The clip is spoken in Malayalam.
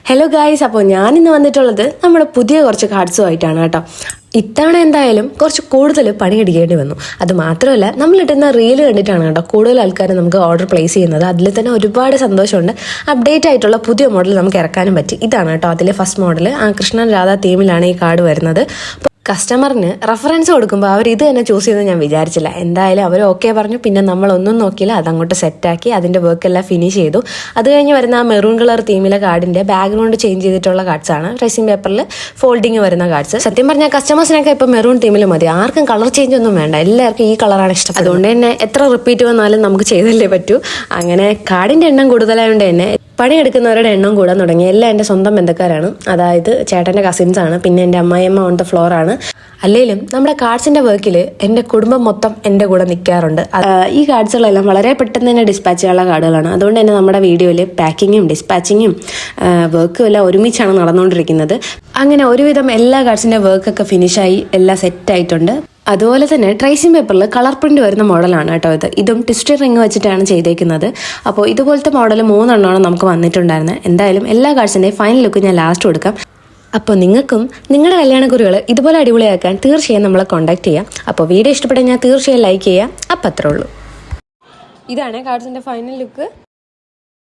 ഹലോ ഗായ്സ്, അപ്പോൾ ഞാനിന്ന് വന്നിട്ടുള്ളത് നമ്മുടെ പുതിയ കുറച്ച് കാർഡ്സുമായിട്ടാണ് കേട്ടോ. ഇത്തവണ എന്തായാലും കുറച്ച് കൂടുതൽ പണിയെടുക്കേണ്ടി വന്നു. അത് മാത്രമല്ല, നമ്മളിട്ടുന്ന റീല് കണ്ടിട്ടാണ് കേട്ടോ കൂടുതൽ ആൾക്കാർ നമുക്ക് ഓർഡർ പ്ലേസ് ചെയ്യുന്നത്. അതിൽ തന്നെ ഒരുപാട് സന്തോഷമുണ്ട്. അപ്ഡേറ്റ് ആയിട്ടുള്ള പുതിയ മോഡൽ നമുക്ക് ഇറക്കാനും പറ്റി. ഇതാണ് കേട്ടോ അതിലെ ഫസ്റ്റ് മോഡൽ. കൃഷ്ണൻ രാധ തീമിലാണ് ഈ കാർഡ് വരുന്നത്. കസ്റ്റമറിന് റെഫറൻസ് കൊടുക്കുമ്പോൾ അവർ ഇത് തന്നെ ചൂസ് ചെയ്യുന്നത് ഞാൻ വിചാരിച്ചില്ല. എന്തായാലും അവർ ഓക്കെ പറഞ്ഞു. പിന്നെ നമ്മളൊന്നും നോക്കിയില്ല, അതങ്ങോട്ട് സെറ്റാക്കി അതിൻ്റെ വർക്കെല്ലാം ഫിനിഷ് ചെയ്തു. അത് കഴിഞ്ഞ് വരുന്ന ആ മെറൂൺ കളർ തീമിലെ കാർഡിൻ്റെ ബാക്ക്ഗ്രൗണ്ട് ചേഞ്ച് ചെയ്തിട്ടുള്ള കാർഡ്സാണ്. ട്രേസിംഗ് പേപ്പറിൽ ഫോൾഡിങ് വരുന്ന കാർഡ്സ്. സത്യം പറഞ്ഞാൽ കസ്റ്റമേഴ്സിനൊക്കെ ഇപ്പോൾ മെറൂൺ തീമിൽ മതി. ആർക്കും കളർ ചേഞ്ച് ഒന്നും വേണ്ട, എല്ലാവർക്കും ഈ കളറാണ് ഇഷ്ടം. അതുകൊണ്ട് തന്നെ എത്ര റിപ്പീറ്റ് വന്നാലും നമുക്ക് ചെയ്തല്ലേ പറ്റൂ. അങ്ങനെ കാർഡിൻ്റെ എണ്ണം കൂടുതലായതുകൊണ്ട് തന്നെ പണിയെടുക്കുന്നവരുടെ എണ്ണം കൂടാൻ തുടങ്ങി. എല്ലാം എൻ്റെ സ്വന്തം ബന്ധക്കാരാണ്, അതായത് ചേട്ടൻ്റെ കസിൻസാണ്. പിന്നെ എൻ്റെ അമ്മായിയമ്മ ഓൺ ദ ഫ്ലോറാണ്. അല്ലെങ്കിലും നമ്മുടെ കാർഡ്സിൻ്റെ വർക്കിൽ എൻ്റെ കുടുംബം മൊത്തം എൻ്റെ കൂടെ നിൽക്കാറുണ്ട്. ഈ കാർഡ്സുകളെല്ലാം വളരെ പെട്ടെന്ന് തന്നെ ഡിസ്പാച്ച് ചെയ്യാനുള്ള കാർഡുകളാണ്. അതുകൊണ്ട് തന്നെ നമ്മുടെ വീഡിയോയിൽ പാക്കിങ്ങും ഡിസ്പാച്ചിങ്ങും വർക്കും എല്ലാം ഒരുമിച്ചാണ് നടന്നുകൊണ്ടിരിക്കുന്നത്. അങ്ങനെ ഒരുവിധം എല്ലാ കാർഡ്സിൻ്റെ വർക്കൊക്കെ ഫിനിഷായി എല്ലാം സെറ്റായിട്ടുണ്ട്. അതുപോലെ തന്നെ ട്രേസിംഗ് പേപ്പറിൽ കളർ പ്രിന്റ് വരുന്ന മോഡലാണ് കേട്ടോ ഇതും ട്വിസ്റ്റഡ് റിങ് വെച്ചിട്ടാണ് ചെയ്തേക്കുന്നത്. അപ്പോൾ ഇതുപോലത്തെ മോഡൽ 3 എണ്ണമാണ് നമുക്ക് വന്നിട്ടുണ്ടായിരുന്നത്. എന്തായാലും എല്ലാ കാർഡ്സിൻ്റെയും ഫൈനൽ ലുക്ക് ഞാൻ ലാസ്റ്റ് കൊടുക്കാം. അപ്പോൾ നിങ്ങൾക്കും നിങ്ങളുടെ കല്യാണക്കുറികൾ ഇതുപോലെ അടിപൊളിയാക്കാൻ തീർച്ചയായും നമ്മളെ കോൺടാക്ട് ചെയ്യാം. അപ്പോൾ വീഡിയോ ഇഷ്ടപ്പെട്ടാൽ ഞാൻ തീർച്ചയായും ലൈക്ക് ചെയ്യാം. അപ്പം അത്രേ ഉള്ളൂ. ഇതാണ് കാർഡ്സിൻ്റെ ഫൈനൽ ലുക്ക്.